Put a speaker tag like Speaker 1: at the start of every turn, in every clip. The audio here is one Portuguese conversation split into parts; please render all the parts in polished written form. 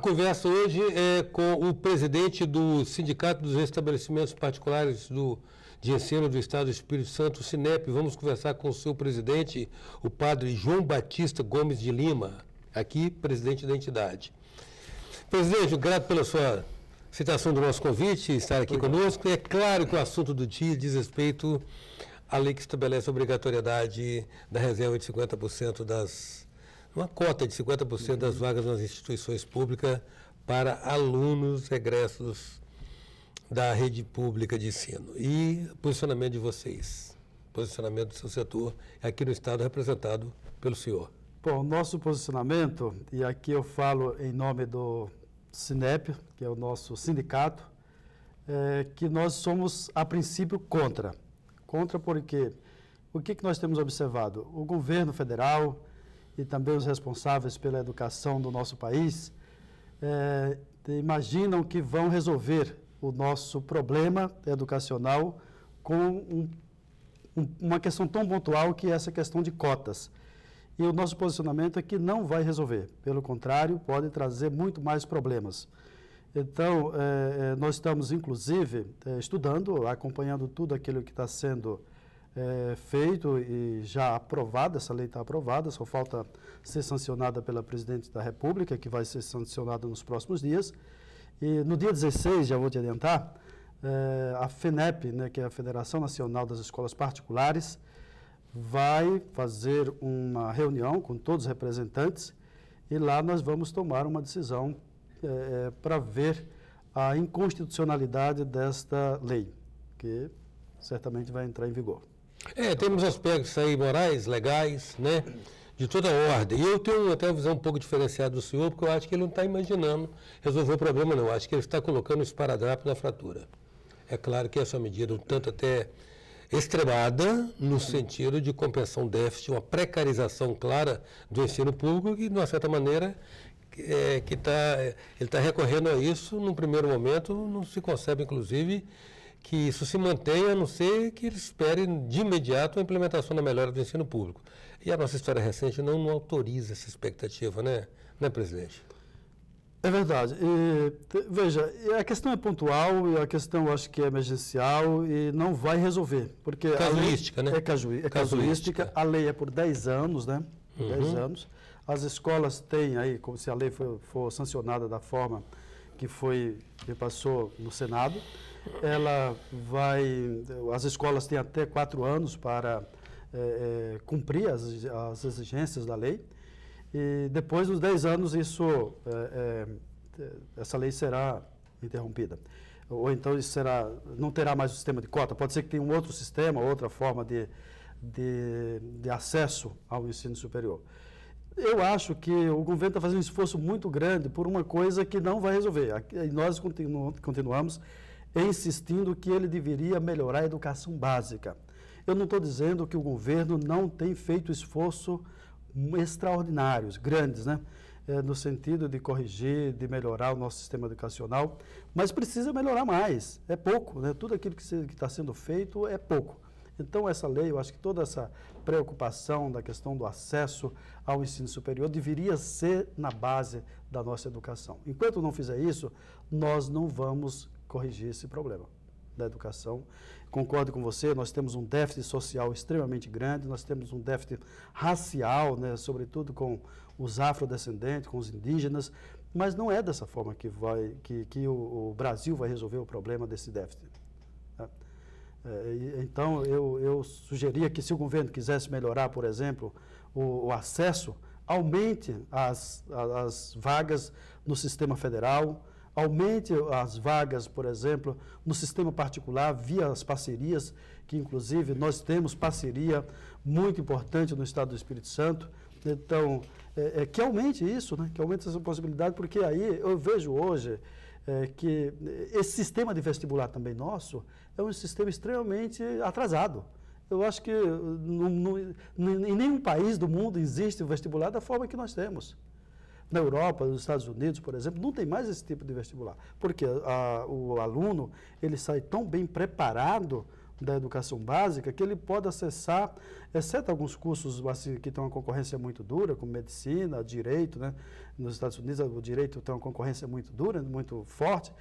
Speaker 1: conversa hoje é com o presidente do Sindicato dos Estabelecimentos Particulares de Ensino do Estado do Espírito Santo, o SINEP. Vamos conversar com o seu presidente, o padre João Batista Gomes de Lima, aqui, presidente da entidade. Presidente, grato pela sua citação do nosso convite, estar aqui conosco. É claro que o assunto do dia diz respeito à lei que estabelece a obrigatoriedade da reserva de 50% uma cota de 50% das vagas nas instituições públicas para alunos egressos da rede pública de ensino. E o posicionamento de vocês, posicionamento do seu setor, aqui no Estado representado pelo senhor.
Speaker 2: Bom, nosso posicionamento, e aqui eu falo em nome do SINEP, que é o nosso sindicato, é que nós somos, a princípio, contra. Contra porque o que nós temos observado? O governo federal e também os responsáveis pela educação do nosso país imaginam que vão resolver o nosso problema educacional com uma questão tão pontual que é essa questão de cotas. E o nosso posicionamento é que não vai resolver. Pelo contrário, pode trazer muito mais problemas. Então, nós estamos, inclusive, estudando, acompanhando tudo aquilo que está sendo feito e já aprovado. Essa lei está aprovada, só falta ser sancionada pela Presidente da República, que vai ser sancionada nos próximos dias. E no dia 16, já vou te adiantar, a FENEP, né, que é a Federação Nacional das Escolas Particulares, vai fazer uma reunião com todos os representantes e lá nós vamos tomar uma decisão para ver a inconstitucionalidade desta lei, que certamente vai entrar em vigor.
Speaker 1: Temos aspectos aí morais, legais, né, de toda ordem. E eu tenho até uma visão um pouco diferenciada do senhor, porque eu acho que ele não está imaginando resolver o problema, não. Eu acho que ele está colocando o esparadrapo na fratura. É claro que essa medida, um tanto até extremada, no sentido de compensar um déficit, uma precarização clara do ensino público, que, de uma certa maneira, ele está recorrendo a isso. Num primeiro momento, não se concebe, inclusive, que isso se mantenha, a não ser que eles esperem de imediato a implementação da melhora do ensino público. E a nossa história recente não autoriza essa expectativa, né, presidente?
Speaker 2: É verdade. Veja, a questão é pontual e a questão acho que é emergencial e não vai resolver. Porque
Speaker 1: casuística, né?
Speaker 2: É casuística. A lei é por 10 anos, né? 10 anos. As escolas têm aí, como se a lei for sancionada da forma que passou no Senado, as escolas têm até 4 anos para cumprir as exigências da lei. E depois dos 10 anos, essa lei será interrompida. Ou então não terá mais o sistema de cota. Pode ser que tenha um outro sistema, outra forma de acesso ao ensino superior. Eu acho que o governo está fazendo um esforço muito grande por uma coisa que não vai resolver. E nós continuamos insistindo que ele deveria melhorar a educação básica. Eu não estou dizendo que o governo não tem feito esforço extraordinários, grandes, né? No sentido de corrigir, de melhorar o nosso sistema educacional, mas precisa melhorar mais, é pouco, né? Tudo aquilo que está sendo feito é pouco. Então, essa lei, eu acho que toda essa preocupação da questão do acesso ao ensino superior deveria ser na base da nossa educação. Enquanto não fizer isso, nós não vamos corrigir esse problema da educação. Concordo com você, nós temos um déficit social extremamente grande, nós temos um déficit racial, né, sobretudo com os afrodescendentes, com os indígenas, mas não é dessa forma que o Brasil vai resolver o problema desse déficit. Né? Então, eu sugeria que, se o governo quisesse melhorar, por exemplo, o acesso, aumente as vagas no sistema federal, aumente as vagas, por exemplo, no sistema particular, via as parcerias, que inclusive nós temos parceria muito importante no Estado do Espírito Santo. Então, que aumente isso, né? Que aumente essa possibilidade, porque aí eu vejo hoje que esse sistema de vestibular também nosso é um sistema extremamente atrasado. Eu acho que em nenhum país do mundo existe o vestibular da forma que nós temos. Na Europa, nos Estados Unidos, por exemplo, não tem mais esse tipo de vestibular, porque o aluno ele sai tão bem preparado da educação básica, que ele pode acessar, exceto alguns cursos assim, que tem uma concorrência muito dura, como medicina, direito, né? Nos Estados Unidos o direito tem uma concorrência muito dura, muito forte,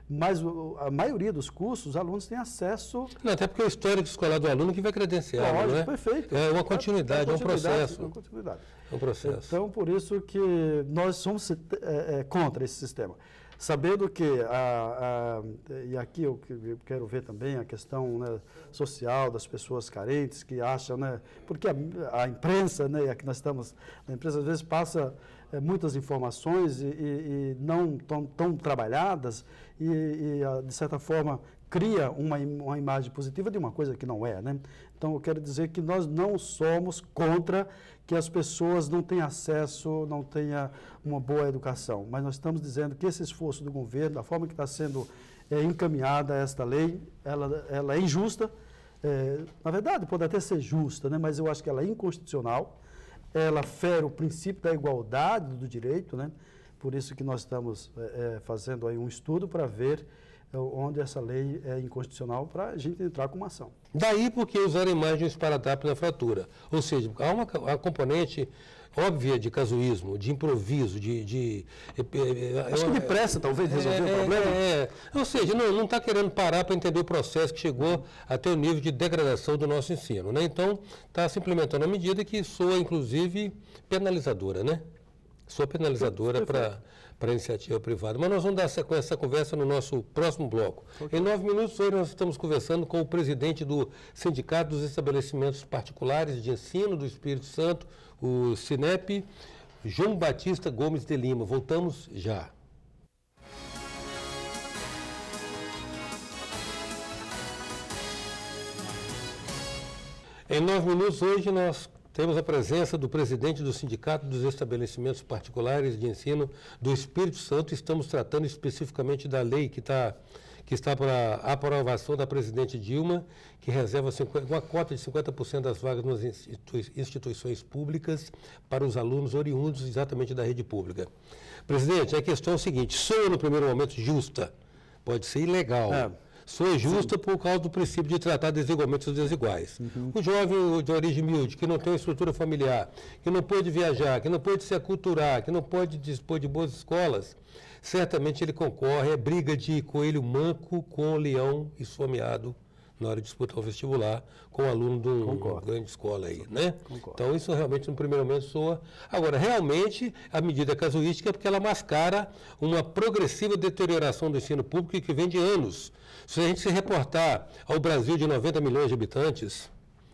Speaker 2: mas a maioria dos cursos, os alunos têm acesso...
Speaker 1: Não, até porque é o histórico escolar do aluno que vai credenciar,
Speaker 2: lógico,
Speaker 1: não é?
Speaker 2: Perfeito.
Speaker 1: É uma continuidade, é um processo.
Speaker 2: É uma continuidade.
Speaker 1: É um processo.
Speaker 2: Então, por isso que nós somos contra esse sistema. Sabendo que, e aqui eu quero ver também a questão, né, social das pessoas carentes que acham, né, porque a imprensa, né, e aqui nós estamos, a imprensa às vezes passa muitas informações e não tão trabalhadas e, de certa forma, cria uma imagem positiva de uma coisa que não é, né? Então, eu quero dizer que nós não somos contra que as pessoas não tenham acesso, não tenham uma boa educação, mas nós estamos dizendo que esse esforço do governo, da forma que está sendo encaminhada esta lei, ela é injusta. Na verdade, pode até ser justa, né? Mas eu acho que ela é inconstitucional, ela fere o princípio da igualdade do direito, né? Por isso que nós estamos fazendo aí um estudo para ver onde essa lei é inconstitucional para a gente entrar com uma ação.
Speaker 1: Daí porque usar imagens para TAP na fratura. Ou seja, há uma componente óbvia de casuísmo, de improviso,
Speaker 2: acho que de pressa, talvez, resolver o problema.
Speaker 1: Ou seja, não está querendo parar para entender o processo que chegou até o nível de degradação do nosso ensino, né? Então, está se implementando a medida que soa, inclusive, penalizadora, né? Soa penalizadora para a iniciativa privada. Mas nós vamos dar sequência a essa conversa no nosso próximo bloco. Okay. Em 9 minutos, hoje nós estamos conversando com o presidente do Sindicato dos Estabelecimentos Particulares de Ensino do Espírito Santo, o SINEP, João Batista Gomes de Lima. Voltamos já. Em 9 minutos, hoje nós temos a presença do presidente do Sindicato dos Estabelecimentos Particulares de Ensino do Espírito Santo. Estamos tratando especificamente da lei que está para a aprovação da presidente Dilma, que reserva uma cota de 50% das vagas nas instituições públicas para os alunos oriundos exatamente da rede pública. Presidente, a questão é o seguinte: soa no primeiro momento justa, pode ser ilegal. Soa justa por causa do princípio de tratar desigualmente os desiguais. O jovem de origem humilde, que não tem uma estrutura familiar, que não pode viajar, que não pode se aculturar, que não pode dispor de boas escolas, certamente ele concorre à briga de coelho manco com leão esfomeado na hora de disputar o vestibular com o aluno de uma grande escola aí, né? Concordo. Então, isso realmente, no primeiro momento, soa... Agora, realmente, a medida casuística é porque ela mascara uma progressiva deterioração do ensino público que vem de anos. Se a gente se reportar ao Brasil de 90 milhões de habitantes,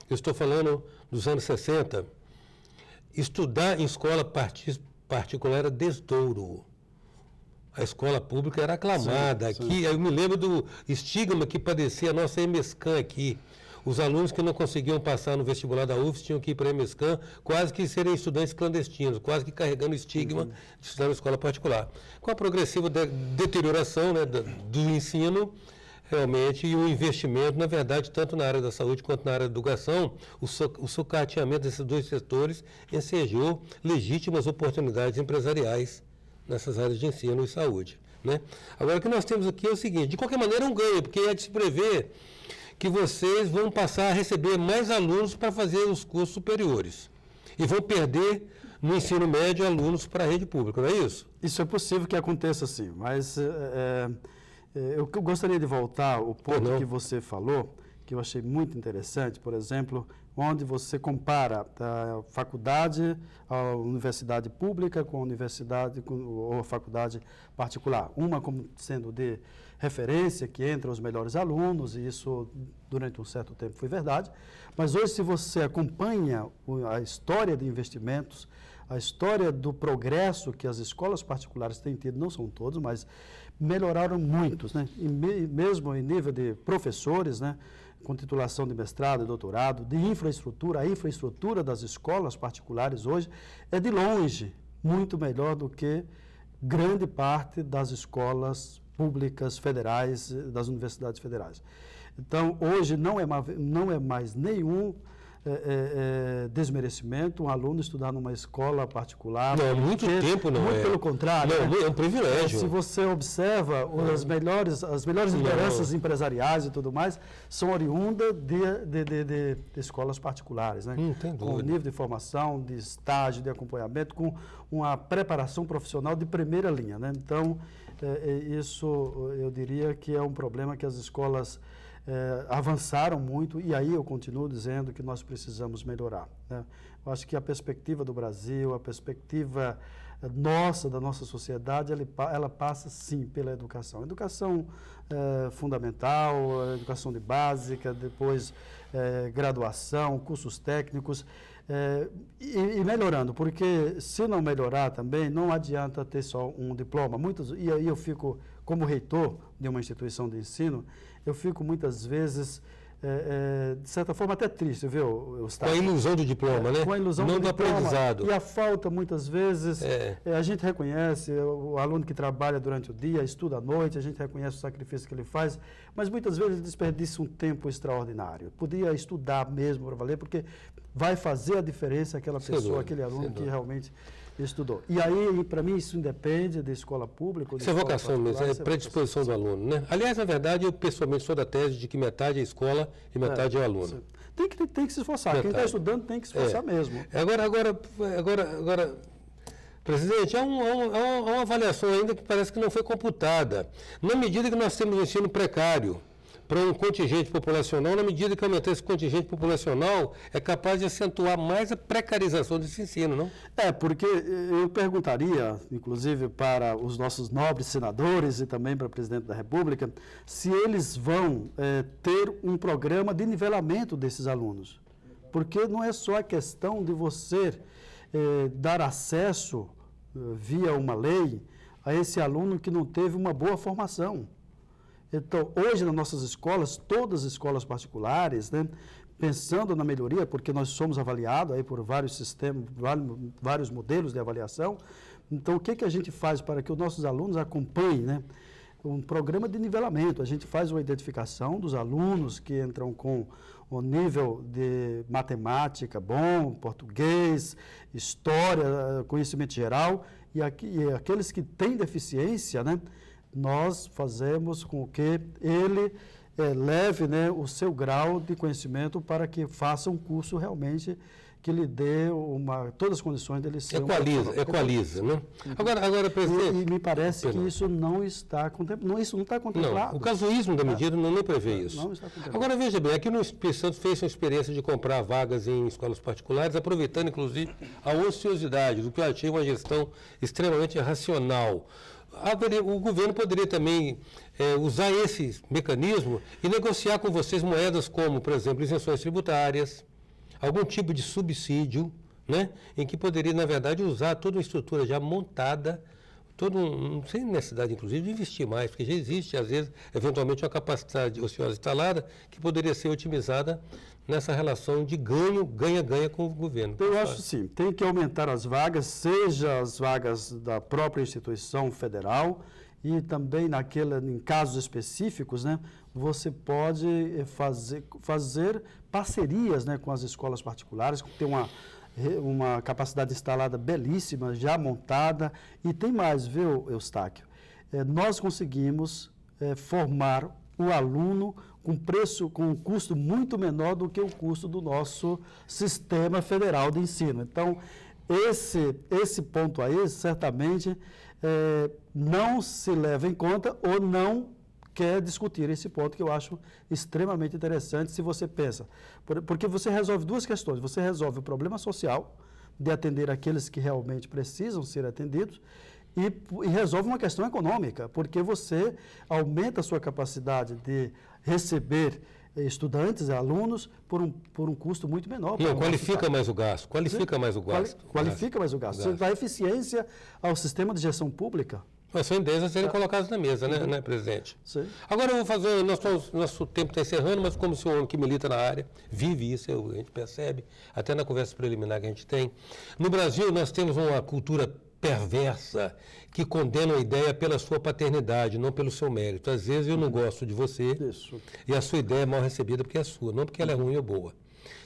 Speaker 1: eu estou falando dos anos 60, estudar em escola particular era desdouro. A escola pública era aclamada. Sim, aqui, sim. Eu me lembro do estigma que padecia a nossa EMESCAN aqui. Os alunos que não conseguiam passar no vestibular da UFS tinham que ir para a EMESCAN, quase que serem estudantes clandestinos, quase que carregando o estigma de estudar em escola particular. Com a progressiva deterioração, né, do ensino, realmente, e o investimento, na verdade, tanto na área da saúde quanto na área da educação, o sucateamento desses dois setores ensejou legítimas oportunidades empresariais nessas áreas de ensino e saúde, né? Agora, o que nós temos aqui é o seguinte: de qualquer maneira, é um ganho, porque é de se prever que vocês vão passar a receber mais alunos para fazer os cursos superiores e vão perder no ensino médio alunos para a rede pública, não é isso?
Speaker 2: Isso é possível que aconteça, sim, mas eu gostaria de voltar ao ponto que você falou, que eu achei muito interessante, por exemplo, onde você compara a faculdade, a universidade pública com a universidade ou a faculdade particular. Uma como sendo de referência, que entra os melhores alunos, e isso durante um certo tempo foi verdade, mas hoje, se você acompanha a história de investimentos, a história do progresso que as escolas particulares têm tido, não são todos, mas melhoraram muitos, né? E mesmo em nível de professores, né? Com titulação de mestrado e doutorado, de infraestrutura, a infraestrutura das escolas particulares hoje é de longe muito melhor do que grande parte das escolas públicas federais, das universidades federais. Então, hoje não é mais nenhum desmerecimento um aluno estudar numa escola particular.
Speaker 1: Não, há muito tempo não
Speaker 2: muito
Speaker 1: é.
Speaker 2: pelo contrário.
Speaker 1: Não, é um privilégio.
Speaker 2: Se você observa, as melhores lideranças empresariais e tudo mais são oriundas de escolas particulares, né?
Speaker 1: Tem dúvida.
Speaker 2: Com nível de formação, de estágio, de acompanhamento, com uma preparação profissional de primeira linha, né? Então, isso eu diria que é um problema que as escolas avançaram muito, e aí eu continuo dizendo que nós precisamos melhorar, né? Eu acho que a perspectiva do Brasil, a perspectiva da nossa sociedade, ela passa sim pela educação. Educação fundamental, educação de básica, depois graduação, cursos técnicos, e melhorando, porque se não melhorar também, não adianta ter só um diploma. E aí eu fico, como reitor de uma instituição de ensino, eu fico muitas vezes, de certa forma, até triste, viu, Eustáquio?
Speaker 1: Com a ilusão do diploma, né?
Speaker 2: Com a ilusão
Speaker 1: não
Speaker 2: do diploma.
Speaker 1: aprendizado.
Speaker 2: E a falta, muitas vezes, a gente reconhece o aluno que trabalha durante o dia, estuda à noite, a gente reconhece o sacrifício que ele faz, mas muitas vezes ele desperdiça um tempo extraordinário. Podia estudar mesmo para valer, porque vai fazer a diferença aquela pessoa, aquele aluno que realmente estudou. E aí, para mim, isso independe de escola pública.
Speaker 1: Isso é vocação mesmo, é predisposição do aluno, né? Aliás, na verdade, eu pessoalmente sou da tese de que metade é escola e metade é o aluno.
Speaker 2: Tem que se esforçar. Metade. Quem está estudando tem que se esforçar mesmo.
Speaker 1: Agora, presidente, há uma avaliação ainda que parece que não foi computada. Na medida que nós temos um ensino precário para um contingente populacional, na medida que aumentar esse contingente populacional, é capaz de acentuar mais a precarização desse ensino, não?
Speaker 2: Porque eu perguntaria, inclusive para os nossos nobres senadores e também para o presidente da República, se eles vão ter um programa de nivelamento desses alunos. Porque não é só a questão de você dar acesso via uma lei a esse aluno que não teve uma boa formação. Então, hoje nas nossas escolas, todas as escolas particulares, né, pensando na melhoria, porque nós somos avaliados aí por vários sistemas, vários modelos de avaliação, então o que a gente faz para que os nossos alunos acompanhem, né, um programa de nivelamento? A gente faz uma identificação dos alunos que entram com um nível de matemática bom, português, história, conhecimento geral, e aqueles que têm deficiência, né, nós fazemos com que ele leve, né, o seu grau de conhecimento para que faça um curso realmente que lhe dê todas as condições dele ser
Speaker 1: equaliza, né? Agora, presidente...
Speaker 2: E me parece que isso não está contemplado. Isso não está contemplado.
Speaker 1: Não, o casuísmo da medida não nem prevê isso.
Speaker 2: Não está contemplado.
Speaker 1: Agora, veja bem, aqui no Espírito Santo fez uma experiência de comprar vagas em escolas particulares, aproveitando, inclusive, a ociosidade, do que eu achei uma gestão extremamente racional. O governo poderia também usar esse mecanismo e negociar com vocês moedas como, por exemplo, isenções tributárias, algum tipo de subsídio, né, em que poderia, na verdade, usar toda uma estrutura já montada, sem necessidade, inclusive, de investir mais, porque já existe, às vezes, eventualmente, uma capacidade ociosa instalada que poderia ser otimizada nessa relação de ganha-ganha com o governo.
Speaker 2: Eu acho sim, tem que aumentar as vagas, seja as vagas da própria instituição federal e também em casos específicos, né, você pode fazer parcerias, né, com as escolas particulares, que tem uma capacidade instalada belíssima, já montada, e tem mais, viu, Eustáquio? Nós conseguimos formar o aluno com um custo muito menor do que o custo do nosso sistema federal de ensino. Então, esse ponto aí, certamente, não se leva em conta ou não quer discutir esse ponto, que eu acho extremamente interessante se você pensa. Porque você resolve duas questões. Você resolve o problema social, de atender aqueles que realmente precisam ser atendidos, e resolve uma questão econômica, porque você aumenta a sua capacidade de receber estudantes e alunos por um custo muito menor.
Speaker 1: Não, qualifica mais o gasto. Qualifica mais o gasto.
Speaker 2: Você dá eficiência ao sistema de gestão pública.
Speaker 1: Mas são ideias a serem colocadas na mesa, né, presidente?
Speaker 2: Sim.
Speaker 1: Agora eu vou fazer, nosso tempo está encerrando, mas como o senhor que milita na área, vive isso, a gente percebe, até na conversa preliminar que a gente tem. No Brasil, nós temos uma cultura perversa que condena a ideia pela sua paternidade, não pelo seu mérito. Às vezes eu não gosto de você e a sua ideia é mal recebida porque é sua, não porque ela é ruim ou boa.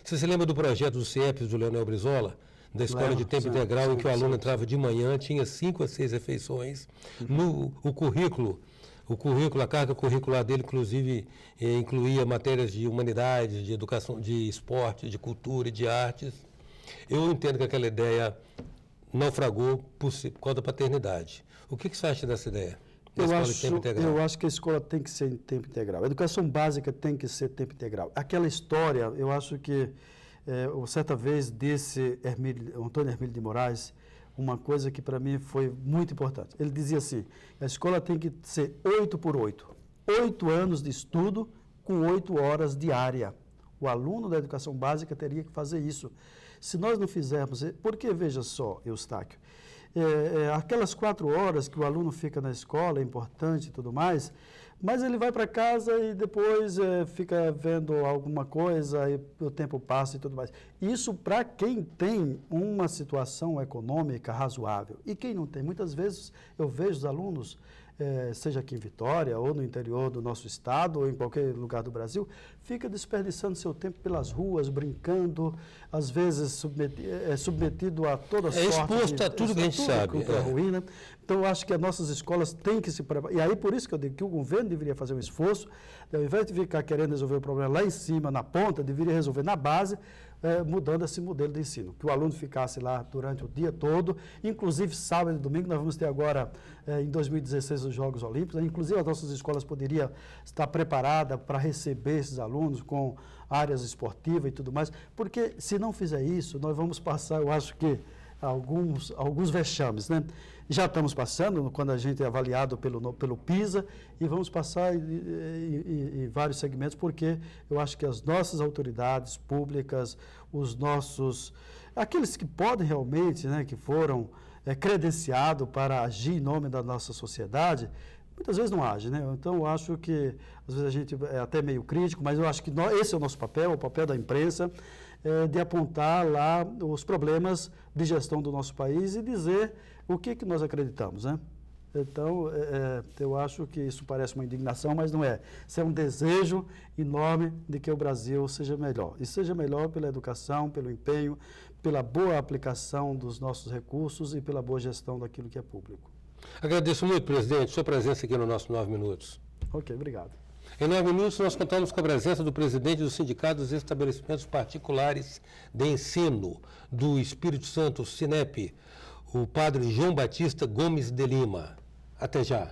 Speaker 1: Você se lembra do projeto do CIEPS do Leonel Brizola? Da escola de tempo integral, em que o aluno entrava de manhã, tinha 5 a 6 refeições. O currículo, a carga curricular dele, inclusive, incluía matérias de humanidades, de educação, de esporte, de cultura e de artes. Eu entendo que aquela ideia naufragou por causa da paternidade. O que você acha dessa ideia?
Speaker 2: Eu acho que a escola tem que ser em tempo integral. A educação básica tem que ser tempo integral. Aquela história, eu acho que, certa vez, disse Antônio Hermílio de Moraes, uma coisa que para mim foi muito importante. Ele dizia assim, a escola tem que ser 8 por 8. 8 anos de estudo com 8 horas diária. O aluno da educação básica teria que fazer isso. Se nós não fizermos, porque veja só, Eustáquio, aquelas 4 horas que o aluno fica na escola é importante e tudo mais, mas ele vai para casa e depois fica vendo alguma coisa e o tempo passa e tudo mais. Isso para quem tem uma situação econômica razoável. E quem não tem? Muitas vezes eu vejo os alunos, seja aqui em Vitória ou no interior do nosso estado ou em qualquer lugar do Brasil, fica desperdiçando seu tempo pelas ruas, brincando, às vezes submetido a toda sorte.
Speaker 1: Exposto a tudo que a gente sabe.
Speaker 2: Ruim, né? Então, eu acho que as nossas escolas têm que se preparar. E aí, por isso que eu digo que o governo deveria fazer um esforço, ao invés de ficar querendo resolver o problema lá em cima, na ponta, deveria resolver na base, mudando esse modelo de ensino. Que o aluno ficasse lá durante o dia todo, inclusive sábado e domingo. Nós vamos ter agora, em 2016, os Jogos Olímpicos. Inclusive, as nossas escolas poderiam estar preparadas para receber esses alunos com áreas esportivas e tudo mais. Porque, se não fizer isso, nós vamos passar, eu acho que, alguns vexames, né? Já estamos passando, quando a gente é avaliado pelo PISA, e vamos passar em vários segmentos, porque eu acho que as nossas autoridades públicas, aqueles que podem realmente, né, que foram credenciados para agir em nome da nossa sociedade, muitas vezes não agem, né? Então, eu acho que, às vezes, a gente é até meio crítico, mas eu acho que esse é o nosso papel, o papel da imprensa, de apontar lá os problemas de gestão do nosso país e dizer o que nós acreditamos, né? Então, eu acho que isso parece uma indignação, mas não é. Isso é um desejo enorme de que o Brasil seja melhor. E seja melhor pela educação, pelo empenho, pela boa aplicação dos nossos recursos e pela boa gestão daquilo que é público.
Speaker 1: Agradeço muito, presidente, sua presença aqui no nosso 9 Minutos.
Speaker 2: Ok, obrigado.
Speaker 1: Em 9 minutos, nós contamos com a presença do presidente do Sindicato dos Estabelecimentos Particulares de Ensino do Espírito Santo, SINEP, o padre João Batista Gomes de Lima. Até já.